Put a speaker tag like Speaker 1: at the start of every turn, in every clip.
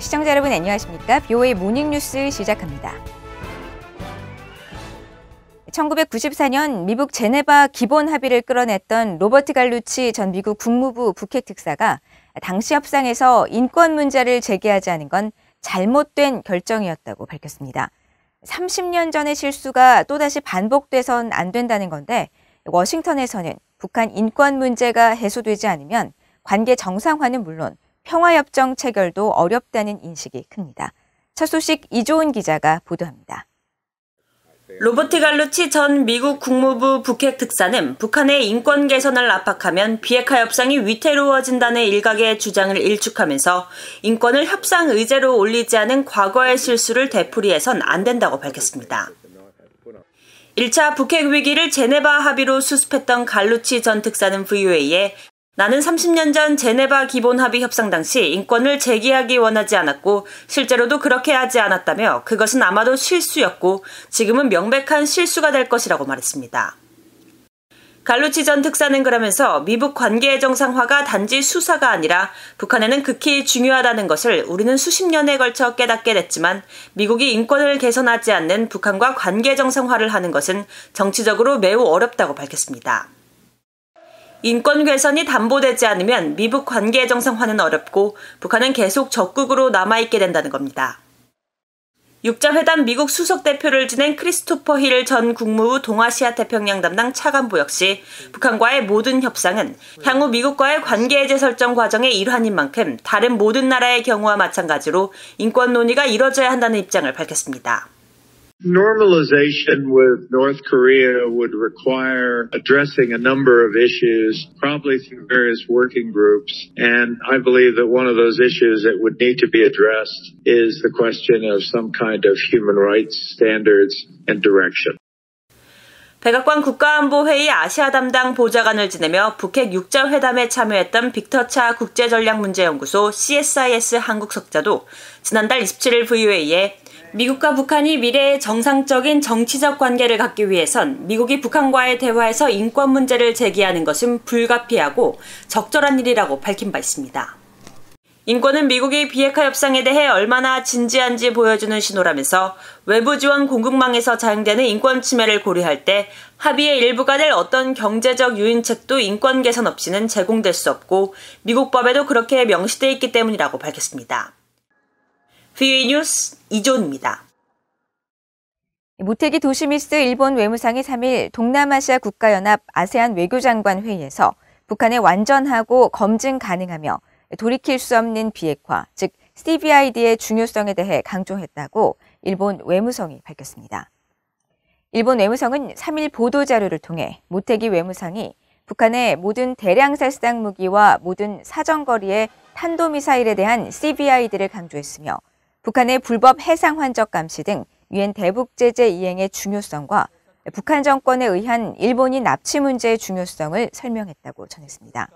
Speaker 1: 시청자 여러분 안녕하십니까? BOA 모닝뉴스 시작합니다. 1994년 미국 제네바 기본 합의를 끌어냈던 로버트 갈루치 전 미국 국무부 북핵 특사가 당시 협상에서 인권 문제를 제기하지 않은 건 잘못된 결정이었다고 밝혔습니다. 30년 전의 실수가 또다시 반복돼선 안 된다는 건데 워싱턴에서는 북한 인권 문제가 해소되지 않으면 관계 정상화는 물론 평화협정 체결도 어렵다는 인식이 큽니다. 첫 소식 이조은 기자가 보도합니다.
Speaker 2: 로버트 갈루치 전 미국 국무부 북핵 특사는 북한의 인권 개선을 압박하면 비핵화 협상이 위태로워진다는 일각의 주장을 일축하면서 인권을 협상 의제로 올리지 않은 과거의 실수를 되풀이해선 안 된다고 밝혔습니다. 1차 북핵 위기를 제네바 합의로 수습했던 갈루치 전 특사는 VOA에 나는 30년 전 제네바 기본 합의 협상 당시 인권을 제기하기 원하지 않았고 실제로도 그렇게 하지 않았다며 그것은 아마도 실수였고 지금은 명백한 실수가 될 것이라고 말했습니다. 갈루치 전 특사는 그러면서 미북 관계 정상화가 단지 수사가 아니라 북한에는 극히 중요하다는 것을 우리는 수십 년에 걸쳐 깨닫게 됐지만 미국이 인권을 개선하지 않는 북한과 관계 정상화를 하는 것은 정치적으로 매우 어렵다고 밝혔습니다. 인권 개선이 담보되지 않으면 미북 관계 정상화는 어렵고 북한은 계속 적국으로 남아있게 된다는 겁니다. 6자 회담 미국 수석대표를 지낸 크리스토퍼 힐 전 국무부 동아시아 태평양 담당 차관보 역시 북한과의 모든 협상은 향후 미국과의 관계 재설정 과정의 일환인 만큼 다른 모든 나라의 경우와 마찬가지로 인권 논의가 이뤄져야 한다는 입장을 밝혔습니다.
Speaker 3: Normalization with North Korea would require addressing a number of issues, probably through various working groups. And I believe that one of those issues that would need to be addressed is the question of some kind of human rights standards and direction.
Speaker 2: 백악관 국가안보회의 아시아 담당 보좌관을 지내며 북핵 6자 회담에 참여했던 빅터 차 국제전략문제연구소 CSIS 한국 석자도 지난달 27일 VOA에 미국과 북한이 미래의 정상적인 정치적 관계를 갖기 위해선 미국이 북한과의 대화에서 인권 문제를 제기하는 것은 불가피하고 적절한 일이라고 밝힌 바 있습니다. 인권은 미국이 비핵화 협상에 대해 얼마나 진지한지 보여주는 신호라면서 외부 지원 공급망에서 자행되는 인권 침해를 고려할 때 합의의 일부가 될 어떤 경제적 유인책도 인권 개선 없이는 제공될 수 없고 미국 법에도 그렇게 명시되어 있기 때문이라고 밝혔습니다. VOA 뉴스 이조은입니다.
Speaker 1: 모테기 도시미스 일본 외무상이 3일 동남아시아 국가연합 아세안 외교장관 회의에서 북한의 완전하고 검증 가능하며 돌이킬 수 없는 비핵화, 즉 CVID의 중요성에 대해 강조했다고 일본 외무성이 밝혔습니다. 일본 외무성은 3일 보도자료를 통해 모테기 외무상이 북한의 모든 대량살상 무기와 모든 사정거리의 탄도미사일에 대한 CVID를 강조했으며 북한의 불법 해상 환적 감시 등 유엔 대북 제재 이행의 중요성과 북한 정권에 의한 일본인 납치 문제의 중요성을 설명했다고 전했습니다.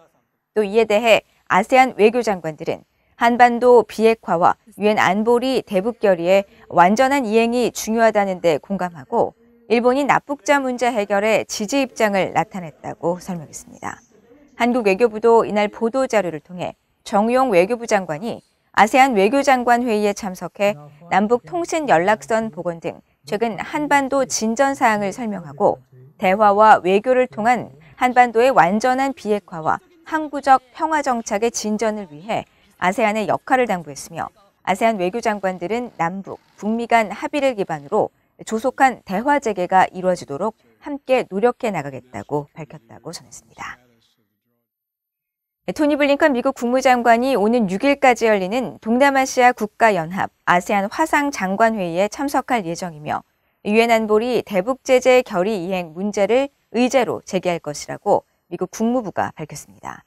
Speaker 1: 또 이에 대해 아세안 외교장관들은 한반도 비핵화와 유엔 안보리 대북 결의의 완전한 이행이 중요하다는 데 공감하고 일본인 납북자 문제 해결에 지지 입장을 나타냈다고 설명했습니다. 한국 외교부도 이날 보도자료를 통해 정우용 외교부 장관이 아세안 외교장관 회의에 참석해 남북 통신 연락선 복원 등 최근 한반도 진전 사항을 설명하고 대화와 외교를 통한 한반도의 완전한 비핵화와 항구적 평화 정착의 진전을 위해 아세안의 역할을 당부했으며 아세안 외교장관들은 남북, 북미 간 합의를 기반으로 조속한 대화 재개가 이루어지도록 함께 노력해 나가겠다고 밝혔다고 전했습니다. 토니 블링컨 미국 국무장관이 오는 6일까지 열리는 동남아시아 국가연합 아세안 화상장관회의에 참석할 예정이며 유엔 안보리 대북 제재 결의 이행 문제를 의제로 제기할 것이라고 미국 국무부가 밝혔습니다.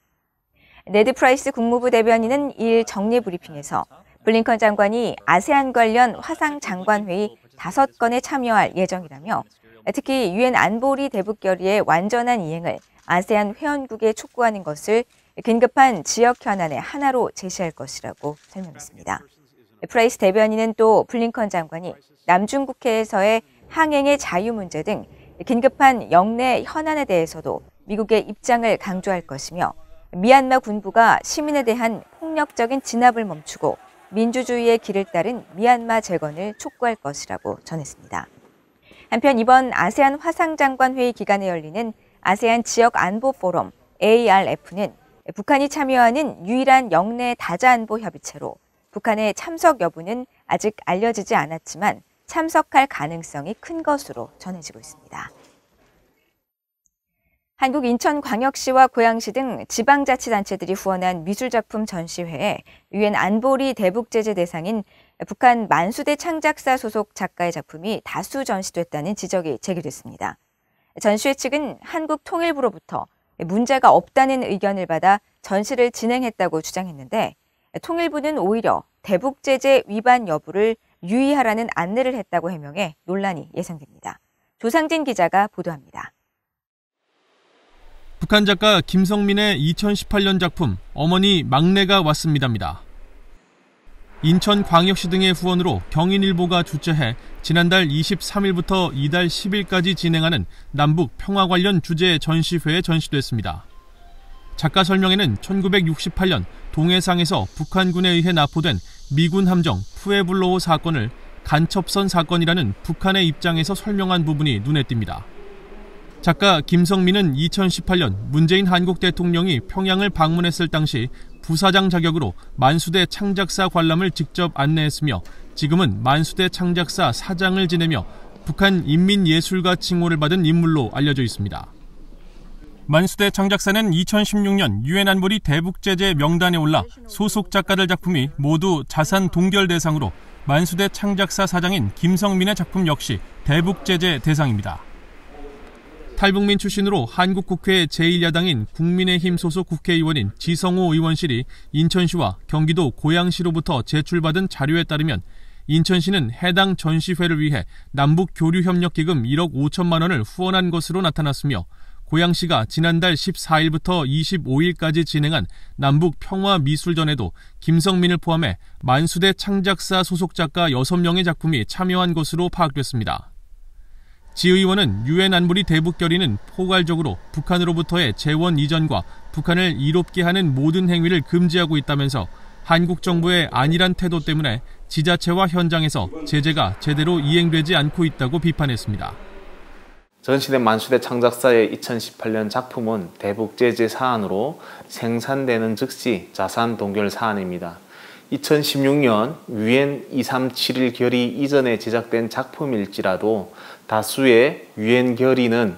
Speaker 1: 네드 프라이스 국무부 대변인은 2일 정례 브리핑에서 블링컨 장관이 아세안 관련 화상장관회의 5건에 참여할 예정이라며 특히 유엔 안보리 대북 결의의 완전한 이행을 아세안 회원국에 촉구하는 것을 긴급한 지역 현안의 하나로 제시할 것이라고 설명했습니다. 프라이스 대변인은 또 블링컨 장관이 남중국해에서의 항행의 자유 문제 등 긴급한 영내 현안에 대해서도 미국의 입장을 강조할 것이며 미얀마 군부가 시민에 대한 폭력적인 진압을 멈추고 민주주의의 길을 따른 미얀마 재건을 촉구할 것이라고 전했습니다. 한편 이번 아세안 화상장관회의 기간에 열리는 아세안 지역안보포럼 ARF는 북한이 참여하는 유일한 영내 다자안보 협의체로 북한의 참석 여부는 아직 알려지지 않았지만 참석할 가능성이 큰 것으로 전해지고 있습니다. 한국 인천광역시와 고양시 등 지방자치단체들이 후원한 미술작품 전시회에 유엔 안보리 대북제재 대상인 북한 만수대 창작사 소속 작가의 작품이 다수 전시됐다는 지적이 제기됐습니다. 전시회 측은 한국통일부로부터 문제가 없다는 의견을 받아 전시를 진행했다고 주장했는데 통일부는 오히려 대북제재 위반 여부를 유의하라는 안내를 했다고 해명해 논란이 예상됩니다. 조상진 기자가 보도합니다.
Speaker 4: 북한 작가 김성민의 2018년 작품 어머니 막내가 왔습니다입니다. 인천광역시 등의 후원으로 경인일보가 주최해 지난달 23일부터 이달 10일까지 진행하는 남북 평화 관련 주제 전시회에 전시됐습니다. 작가 설명에는 1968년 동해상에서 북한군에 의해 납포된 미군 함정 푸에블로호 사건을 간첩선 사건이라는 북한의 입장에서 설명한 부분이 눈에 띕니다. 작가 김성민은 2018년 문재인 한국 대통령이 평양을 방문했을 당시 부사장 자격으로 만수대 창작사 관람을 직접 안내했으며 지금은 만수대 창작사 사장을 지내며 북한 인민예술가 칭호를 받은 인물로 알려져 있습니다. 만수대 창작사는 2016년 유엔 안보리 대북제재 명단에 올라 소속 작가들 작품이 모두 자산 동결 대상으로 만수대 창작사 사장인 김성민의 작품 역시 대북제재 대상입니다. 탈북민 출신으로 한국국회 제1야당인 국민의힘 소속 국회의원인 지성호 의원실이 인천시와 경기도 고양시로부터 제출받은 자료에 따르면 인천시는 해당 전시회를 위해 남북교류협력기금 1억 5천만 원을 후원한 것으로 나타났으며 고양시가 지난달 14일부터 25일까지 진행한 남북평화미술전에도 김성민을 포함해 만수대 창작사 소속 작가 6명의 작품이 참여한 것으로 파악됐습니다. 지 의원은 유엔 안보리 대북 결의는 포괄적으로 북한으로부터의 재원 이전과 북한을 이롭게 하는 모든 행위를 금지하고 있다면서 한국 정부의 안일한 태도 때문에 지자체와 현장에서 제재가 제대로 이행되지 않고 있다고 비판했습니다.
Speaker 5: 전시된 만수대 창작사의 2018년 작품은 대북제재 사안으로 생산되는 즉시 자산 동결 사안입니다. 2016년 유엔 2371 결의 이전에 제작된 작품일지라도 다수의 유엔 결의는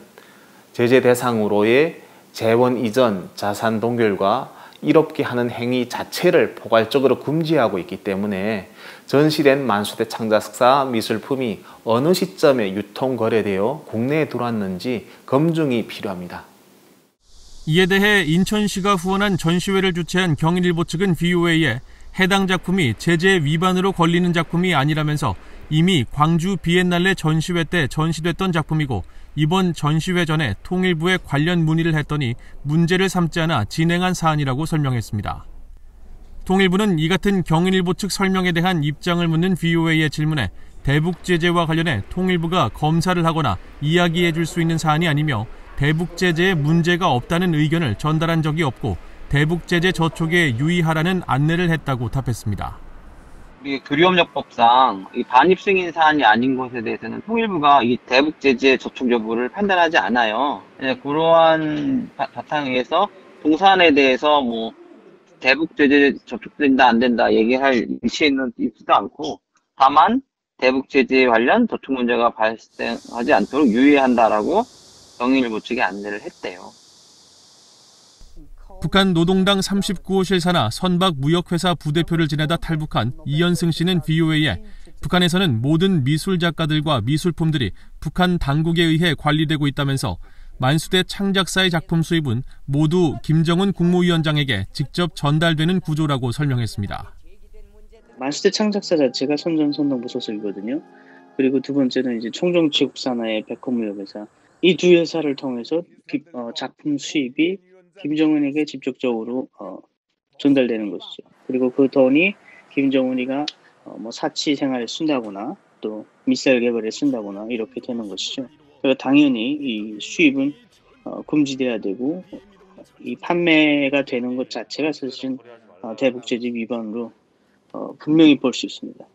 Speaker 5: 제재 대상으로의 재원 이전, 자산 동결과 이롭게 하는 행위 자체를 포괄적으로 금지하고 있기 때문에 전시된 만수대 창작사 미술품이 어느 시점에 유통 거래되어 국내에 들어왔는지 검증이 필요합니다.
Speaker 4: 이에 대해 인천시가 후원한 전시회를 주최한 경인일보 측은 VOA에 해당 작품이 제재 위반으로 걸리는 작품이 아니라면서 이미 광주 비엔날레 전시회 때 전시됐던 작품이고 이번 전시회 전에 통일부에 관련 문의를 했더니 문제를 삼지 않아 진행한 사안이라고 설명했습니다. 통일부는 이 같은 경인일보 측 설명에 대한 입장을 묻는 VOA의 질문에 대북 제재와 관련해 통일부가 검사를 하거나 이야기해 줄 수 있는 사안이 아니며 대북 제재에 문제가 없다는 의견을 전달한 적이 없고 대북 제재 저촉에 유의하라는 안내를 했다고 답했습니다.
Speaker 6: 우리 교류협력법상 이 반입 승인 사안이 아닌 것에 대해서는 통일부가 이 대북 제재 저촉 여부를 판단하지 않아요. 그러한 바탕에서 동사안에 대해서 뭐 대북 제재 저촉된다 안 된다 얘기할 위치에는 있지도 않고 다만 대북 제재 관련 저촉 문제가 발생하지 않도록 유의한다라고 경인일보 측에 안내를 했대요.
Speaker 4: 북한 노동당 39호실 산하 선박 무역회사 부대표를 지내다 탈북한 이현승 씨는 VOA에 북한에서는 모든 미술 작가들과 미술품들이 북한 당국에 의해 관리되고 있다면서 만수대 창작사의 작품 수입은 모두 김정은 국무위원장에게 직접 전달되는 구조라고 설명했습니다.
Speaker 7: 만수대 창작사 자체가 선전선동부 소속이거든요. 그리고 두 번째는 이제 총정치국 산하의 백호무역회사. 이 두 회사를 통해서 작품 수입이 김정은에게 직접적으로 전달되는 것이죠. 그리고 그 돈이 김정은이가 뭐 사치 생활에 쓴다거나 또 미사일 개발에 쓴다거나 이렇게 되는 것이죠. 그래서 당연히 이 수입은 금지돼야 되고 이 판매가 되는 것 자체가 사실은 대북제재 위반으로 분명히 볼 수 있습니다.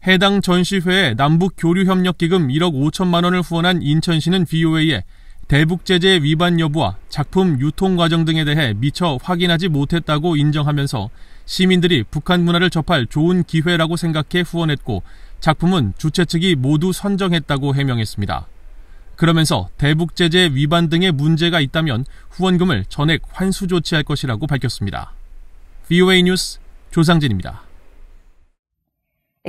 Speaker 4: 해당 전시회에 남북교류협력기금 1억 5천만 원을 후원한 인천시는 BOA에 대북 제재 위반 여부와 작품 유통 과정 등에 대해 미처 확인하지 못했다고 인정하면서 시민들이 북한 문화를 접할 좋은 기회라고 생각해 후원했고 작품은 주최 측이 모두 선정했다고 해명했습니다. 그러면서 대북 제재 위반 등의 문제가 있다면 후원금을 전액 환수 조치할 것이라고 밝혔습니다. BOA 뉴스 조상진입니다.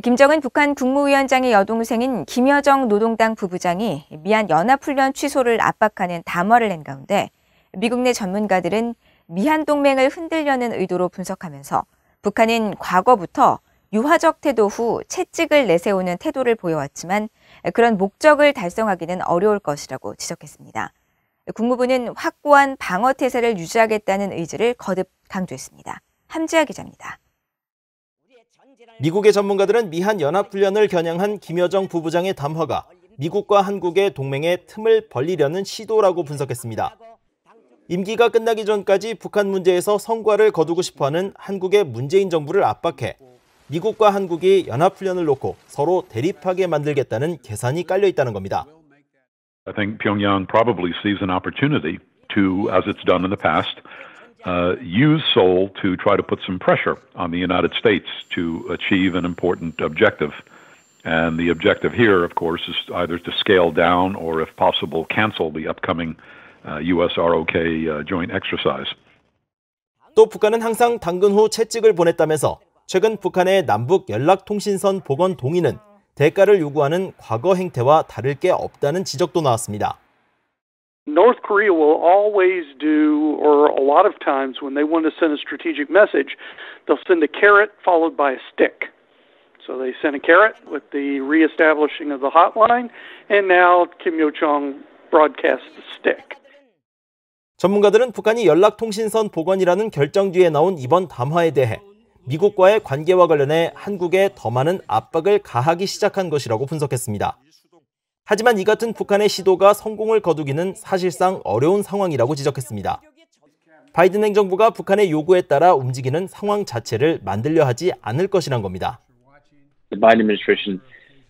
Speaker 1: 김정은 북한 국무위원장의 여동생인 김여정 노동당 부부장이 미한 연합훈련 취소를 압박하는 담화를 낸 가운데 미국 내 전문가들은 미한 동맹을 흔들려는 의도로 분석하면서 북한은 과거부터 유화적 태도 후 채찍을 내세우는 태도를 보여왔지만 그런 목적을 달성하기는 어려울 것이라고 지적했습니다. 국무부는 확고한 방어 태세를 유지하겠다는 의지를 거듭 강조했습니다. 함지아 기자입니다.
Speaker 8: 미국의 전문가들은 미한 연합훈련을 겨냥한 김여정 부부장의 담화가 미국과 한국의 동맹의 틈을 벌리려는 시도라고 분석했습니다. 임기가 끝나기 전까지 북한 문제에서 성과를 거두고 싶어하는 한국의 문재인 정부를 압박해 미국과 한국이 연합훈련을 놓고 서로 대립하게 만들겠다는 계산이 깔려 있다는 겁니다.
Speaker 9: I think Pyongyang probably sees an opportunity to, as it's done in the past, use Seoul to try to put some pressure on the United States to achieve an important objective. And the objective here, of course, is either to scale down or, if possible, cancel the upcoming US-ROK joint exercise.
Speaker 8: 또 북한은 항상 당근 후 채찍을 보냈다면서 최근 북한의 남북 연락통신선 복원 동의는 대가를 요구하는 과거 행태와 다를 게 없다는 지적도 나왔습니다.
Speaker 10: North Korea will always do, or a lot of times when they want to send a strategic message, they'll send a carrot followed by a stick. So they sent a carrot with the reestablishing of the hotline, and now Kim Yo-jong broadcasts the stick.
Speaker 8: 전문가들은 북한이 연락통신선 복원이라는 결정 뒤에 나온 이번 담화에 대해 미국과의 관계와 관련해 한국에 더 많은 압박을 가하기 시작한 것이라고 분석했습니다. 하지만 이 같은 북한의 시도가 성공을 거두기는 사실상 어려운 상황이라고 지적했습니다. 바이든 행정부가 북한의 요구에 따라 움직이는 상황 자체를 만들려 하지 않을 것이란 겁니다.
Speaker 11: The Biden administration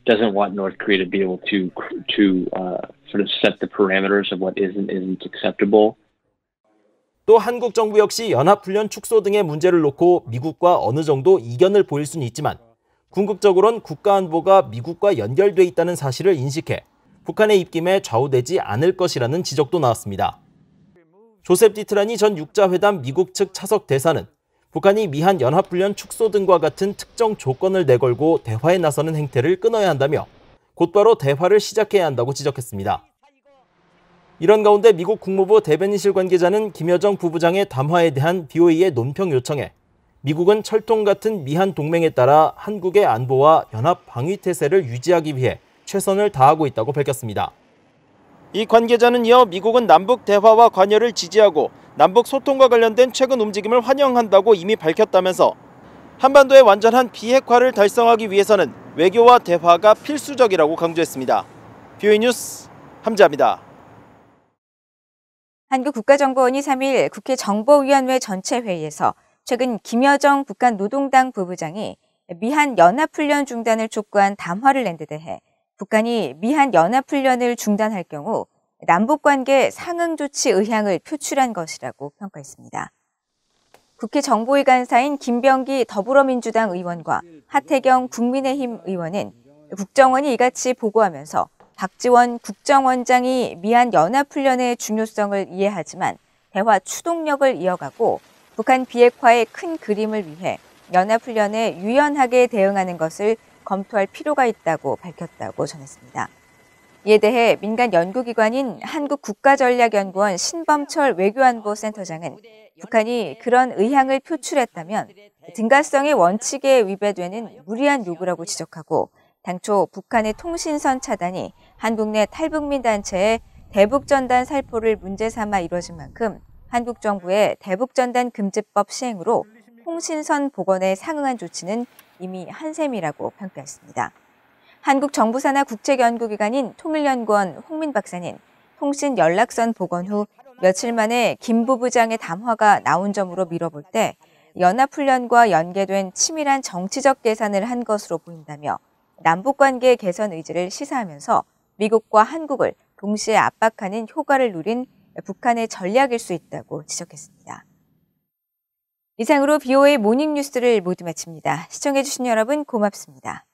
Speaker 11: doesn't want North Korea to be able to sort of set the parameters of what isn't acceptable.
Speaker 8: 또 한국 정부 역시 연합훈련 축소 등의 문제를 놓고 미국과 어느 정도 이견을 보일 수는 있지만 궁극적으로는 국가안보가 미국과 연결돼 있다는 사실을 인식해 북한의 입김에 좌우되지 않을 것이라는 지적도 나왔습니다. 조셉 디트라니 전 육자회담 미국 측 차석 대사는 북한이 미한 연합훈련 축소 등과 같은 특정 조건을 내걸고 대화에 나서는 행태를 끊어야 한다며 곧바로 대화를 시작해야 한다고 지적했습니다. 이런 가운데 미국 국무부 대변인실 관계자는 김여정 부부장의 담화에 대한 BOA의 논평 요청에 미국은 철통 같은 미한 동맹에 따라 한국의 안보와 연합 방위 태세를 유지하기 위해 최선을 다하고 있다고 밝혔습니다. 이 관계자는 이어 미국은 남북 대화와 관여를 지지하고 남북 소통과 관련된 최근 움직임을 환영한다고 이미 밝혔다면서 한반도의 완전한 비핵화를 달성하기 위해서는 외교와 대화가 필수적이라고 강조했습니다. BOA 뉴스 함지아입니다.
Speaker 1: 한국국가정보원이 3일 국회 정보위원회 전체 회의에서 최근 김여정 북한 노동당 부부장이 미한 연합훈련 중단을 촉구한 담화를 낸 데 대해 북한이 미한 연합훈련을 중단할 경우 남북관계 상응 조치 의향을 표출한 것이라고 평가했습니다. 국회 정보위 간사인 김병기 더불어민주당 의원과 하태경 국민의힘 의원은 국정원이 이같이 보고하면서 박지원 국정원장이 미한 연합훈련의 중요성을 이해하지만 대화 추동력을 이어가고 북한 비핵화의 큰 그림을 위해 연합훈련에 유연하게 대응하는 것을 검토할 필요가 있다고 밝혔다고 전했습니다. 이에 대해 민간 연구기관인 한국국가전략연구원 신범철 외교안보센터장은 북한이 그런 의향을 표출했다면 등가성의 원칙에 위배되는 무리한 요구라고 지적하고 당초 북한의 통신선 차단이 한국 내 탈북민 단체의 대북전단 살포를 문제 삼아 이뤄진 만큼 한국 정부의 대북전단 금지법 시행으로 통신선 복원에 상응한 조치는 이미 한 셈이라고 평가했습니다. 한국정부산하 국책연구기관인 통일연구원 홍민 박사는 통신 연락선 복원 후 며칠 만에 김 부부장의 담화가 나온 점으로 미뤄볼 때 연합훈련과 연계된 치밀한 정치적 계산을 한 것으로 보인다며 남북관계 개선 의지를 시사하면서 미국과 한국을 동시에 압박하는 효과를 누린 북한의 전략일 수 있다고 지적했습니다. 이상으로 BOA 모닝뉴스를 모두 마칩니다. 시청해주신 여러분 고맙습니다.